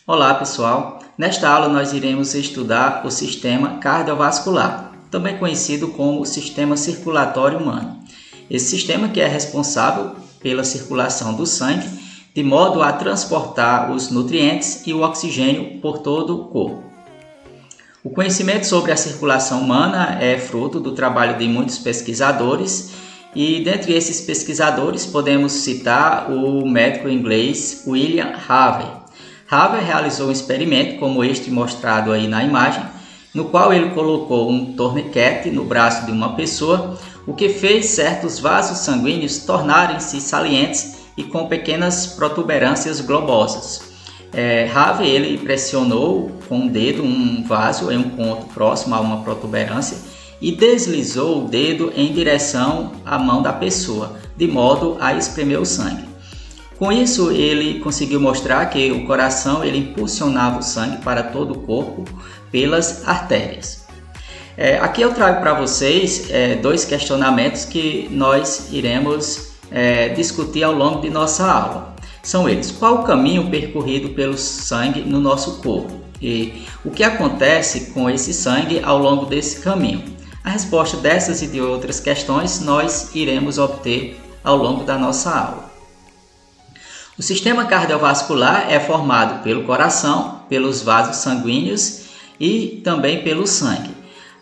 Olá pessoal, nesta aula nós iremos estudar o sistema cardiovascular, também conhecido como o sistema circulatório humano. Esse sistema que é responsável pela circulação do sangue, de modo a transportar os nutrientes e o oxigênio por todo o corpo. O conhecimento sobre a circulação humana é fruto do trabalho de muitos pesquisadores e dentre esses pesquisadores podemos citar o médico inglês William Harvey. Harvey realizou um experimento como este mostrado aí na imagem, no qual ele colocou um torniquete no braço de uma pessoa, o que fez certos vasos sanguíneos tornarem-se salientes e com pequenas protuberâncias globosas. Harvey ele pressionou com o dedo um vaso em um ponto próximo a uma protuberância e deslizou o dedo em direção à mão da pessoa, de modo a espremer o sangue. Com isso, ele conseguiu mostrar que o coração ele impulsionava o sangue para todo o corpo pelas artérias. Aqui eu trago para vocês dois questionamentos que nós iremos discutir ao longo de nossa aula. São eles: qual o caminho percorrido pelo sangue no nosso corpo? E o que acontece com esse sangue ao longo desse caminho? A resposta dessas e de outras questões nós iremos obter ao longo da nossa aula. O sistema cardiovascular é formado pelo coração, pelos vasos sanguíneos e também pelo sangue.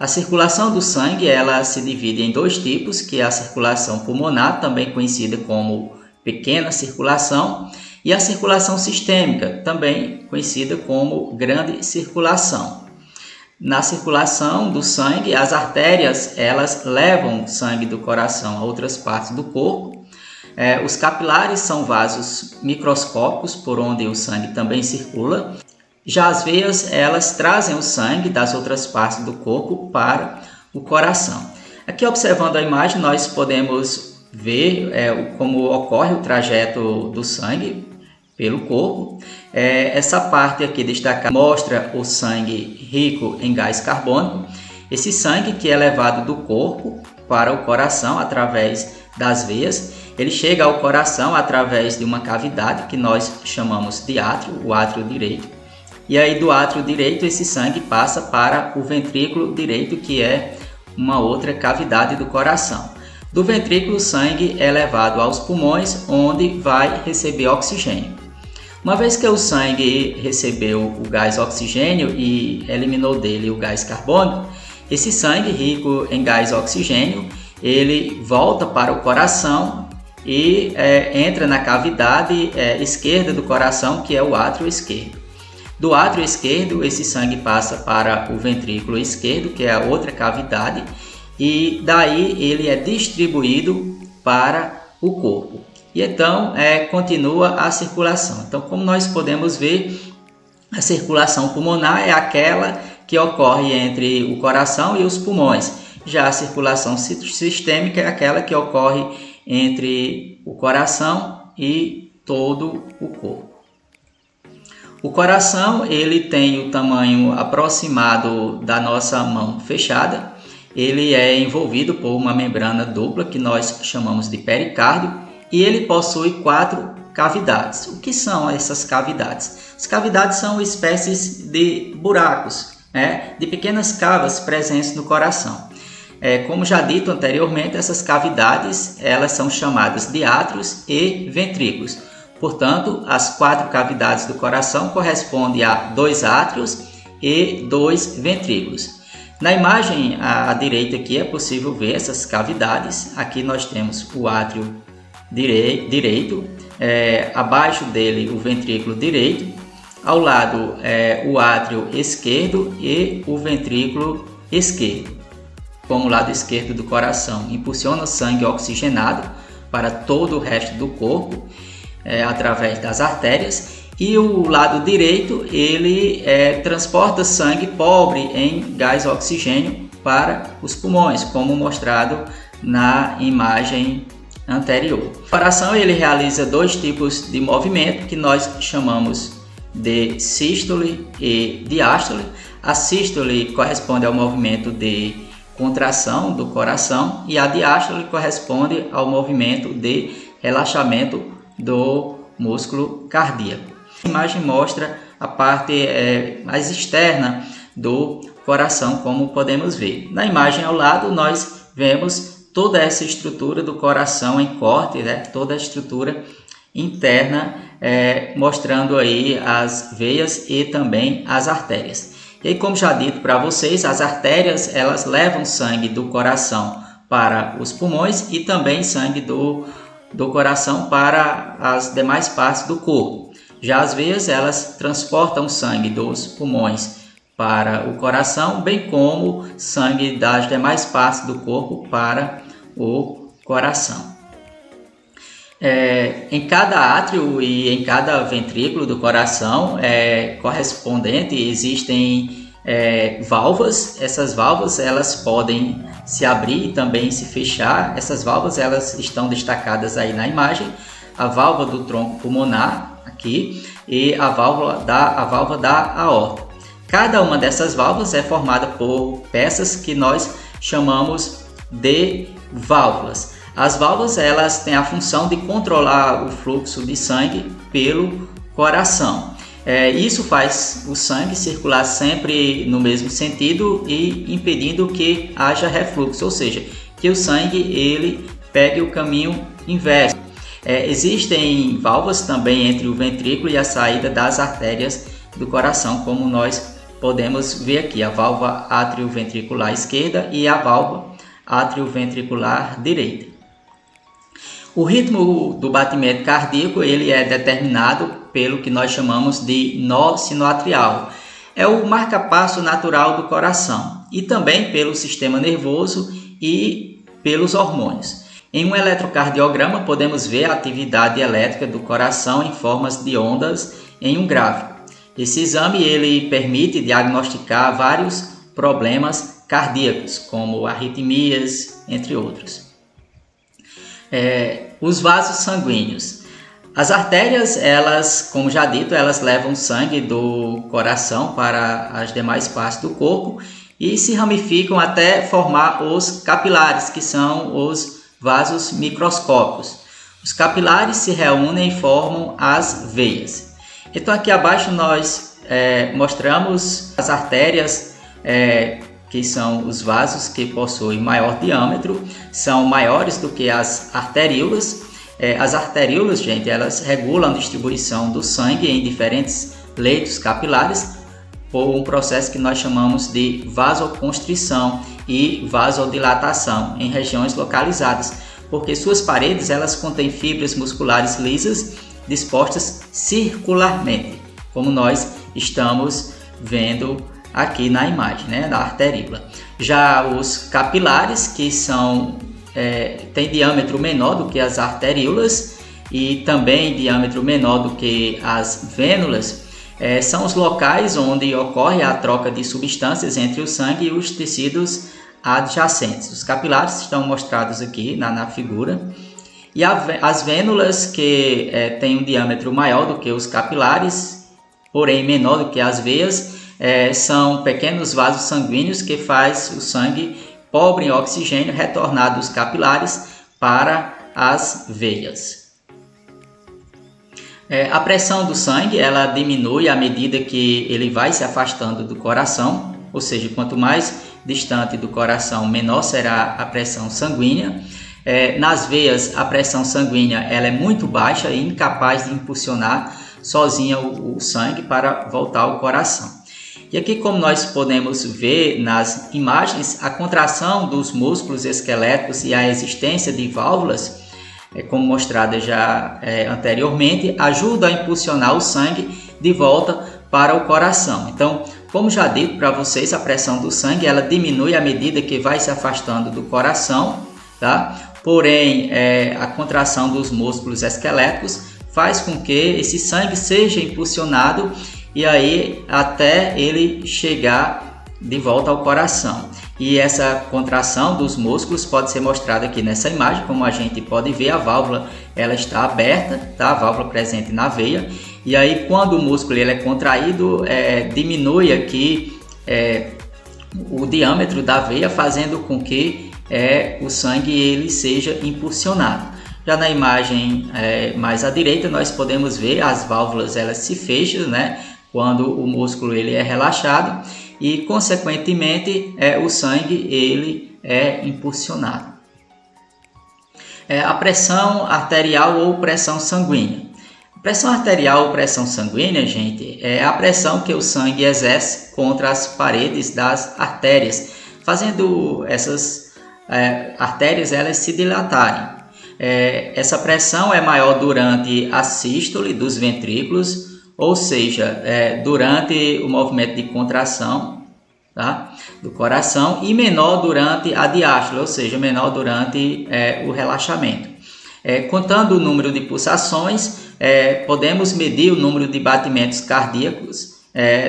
A circulação do sangue ela se divide em dois tipos, que é a circulação pulmonar, também conhecida como pequena circulação, e a circulação sistêmica, também conhecida como grande circulação. Na circulação do sangue, as artérias elas levam o sangue do coração a outras partes do corpo. Os capilares são vasos microscópicos por onde o sangue também circula. Já as veias, elas trazem o sangue das outras partes do corpo para o coração. Aqui observando a imagem, nós podemos ver como ocorre o trajeto do sangue pelo corpo. Essa parte aqui destacada mostra o sangue rico em gás carbônico. Esse sangue que é levado do corpo para o coração através das veias, ele chega ao coração através de uma cavidade que nós chamamos de átrio, o átrio direito. E aí do átrio direito esse sangue passa para o ventrículo direito, que é uma outra cavidade do coração. Do ventrículo o sangue é levado aos pulmões, onde vai receber oxigênio. Uma vez que o sangue recebeu o gás oxigênio e eliminou dele o gás carbônico, esse sangue rico em gás oxigênio ele volta para o coração e entra na cavidade esquerda do coração, que é o átrio esquerdo. Do átrio esquerdo, esse sangue passa para o ventrículo esquerdo, que é a outra cavidade, e daí ele é distribuído para o corpo. E então continua a circulação. Então, como nós podemos ver, a circulação pulmonar é aquela que ocorre entre o coração e os pulmões. Já a circulação sistêmica é aquela que ocorre entre o coração e todo o corpo. O coração ele tem o tamanho aproximado da nossa mão fechada. Ele é envolvido por uma membrana dupla que nós chamamos de pericárdio e ele possui 4 cavidades. O que são essas cavidades? As cavidades são espécies de buracos, de pequenas cavas presentes no coração. Como já dito anteriormente, essas cavidades elas são chamadas de átrios e ventrículos. Portanto, as 4 cavidades do coração correspondem a 2 átrios e 2 ventrículos. Na imagem à direita aqui é possível ver essas cavidades. Aqui nós temos o átrio direito, abaixo dele o ventrículo direito, ao lado o átrio esquerdo e o ventrículo esquerdo. Como o lado esquerdo do coração impulsiona o sangue oxigenado para todo o resto do corpo através das artérias, e o lado direito ele transporta sangue pobre em gás oxigênio para os pulmões, como mostrado na imagem anterior. O coração ele realiza 2 tipos de movimento que nós chamamos de sístole e diástole. A sístole corresponde ao movimento de contração do coração e a diástole corresponde ao movimento de relaxamento do músculo cardíaco. A imagem mostra a parte mais externa do coração, como podemos ver. Na imagem ao lado nós vemos toda essa estrutura do coração em corte, né? Toda a estrutura interna, mostrando aí as veias e também as artérias. E aí, como já dito para vocês, as artérias elas levam sangue do coração para os pulmões e também sangue do coração para as demais partes do corpo. Já as veias elas transportam sangue dos pulmões para o coração, bem como sangue das demais partes do corpo para o coração. Em cada átrio e em cada ventrículo do coração correspondente existem válvulas. Essas válvulas elas podem se abrir e também se fechar. Essas válvulas elas estão destacadas aí na imagem. A válvula do tronco pulmonar aqui e a válvula da aorta. Cada uma dessas válvulas é formada por peças que nós chamamos de válvulas. As válvulas elas têm a função de controlar o fluxo de sangue pelo coração. Isso faz o sangue circular sempre no mesmo sentido e impedindo que haja refluxo, ou seja, que o sangue ele pegue o caminho inverso. Existem válvulas também entre o ventrículo e a saída das artérias do coração, como nós podemos ver aqui, a válvula atrioventricular esquerda e a válvula atrioventricular direita. O ritmo do batimento cardíaco ele é determinado pelo que nós chamamos de nó sinoatrial. É o marca-passo natural do coração e também pelo sistema nervoso e pelos hormônios. Em um eletrocardiograma podemos ver a atividade elétrica do coração em formas de ondas em um gráfico. Esse exame ele permite diagnosticar vários problemas cardíacos, como arritmias, entre outros. Os vasos sanguíneos. As artérias, elas, como já dito, elas levam sangue do coração para as demais partes do corpo e se ramificam até formar os capilares, que são os vasos microscópicos. Os capilares se reúnem e formam as veias. Então aqui abaixo nós mostramos as artérias, que são os vasos que possuem maior diâmetro, são maiores do que as arteríolas. As arteríolas, gente, elas regulam a distribuição do sangue em diferentes leitos capilares por um processo que nós chamamos de vasoconstrição e vasodilatação em regiões localizadas, porque suas paredes elas contêm fibras musculares lisas dispostas circularmente, como nós estamos vendo aqui na imagem, né, da arteríola. Já os capilares, que têm diâmetro menor do que as arteríolas e também diâmetro menor do que as vênulas, são os locais onde ocorre a troca de substâncias entre o sangue e os tecidos adjacentes. Os capilares estão mostrados aqui na figura. E as vênulas, que têm um diâmetro maior do que os capilares, porém menor do que as veias, são pequenos vasos sanguíneos que faz o sangue pobre em oxigênio retornar dos capilares para as veias. A pressão do sangue ela diminui à medida que ele vai se afastando do coração, ou seja, quanto mais distante do coração, menor será a pressão sanguínea. Nas veias, a pressão sanguínea ela é muito baixa e incapaz de impulsionar sozinha o sangue para voltar ao coração. E aqui, como nós podemos ver nas imagens, a contração dos músculos esqueléticos e a existência de válvulas, como mostrada já anteriormente, ajuda a impulsionar o sangue de volta para o coração. Então, como já dito para vocês, a pressão do sangue ela diminui à medida que vai se afastando do coração, tá? Porém, a contração dos músculos esqueléticos faz com que esse sangue seja impulsionado e aí até ele chegar de volta ao coração. E essa contração dos músculos pode ser mostrada aqui nessa imagem, como a gente pode ver, a válvula ela está aberta, tá? A válvula presente na veia, e aí quando o músculo ele é contraído, diminui aqui o diâmetro da veia, fazendo com que o sangue ele seja impulsionado. Já na imagem mais à direita nós podemos ver as válvulas elas se fecham, né, quando o músculo ele é relaxado e, consequentemente, o sangue ele é impulsionado. A pressão arterial ou pressão sanguínea. Pressão arterial ou pressão sanguínea, gente, é a pressão que o sangue exerce contra as paredes das artérias, fazendo essas artérias elas se dilatarem. Essa pressão é maior durante a sístole dos ventrículos, ou seja, durante o movimento de contração, tá, do coração, e menor durante a diástole, ou seja, menor durante o relaxamento. Contando o número de pulsações, podemos medir o número de batimentos cardíacos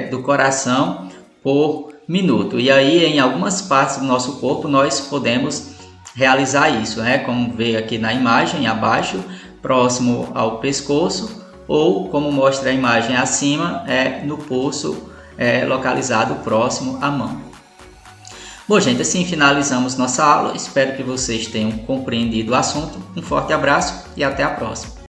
do coração por minuto. E aí, em algumas partes do nosso corpo, nós podemos realizar isso, como vê aqui na imagem abaixo, próximo ao pescoço, ou como mostra a imagem acima, no pulso localizado próximo à mão. Bom, gente, assim finalizamos nossa aula. Espero que vocês tenham compreendido o assunto. Um forte abraço e até a próxima.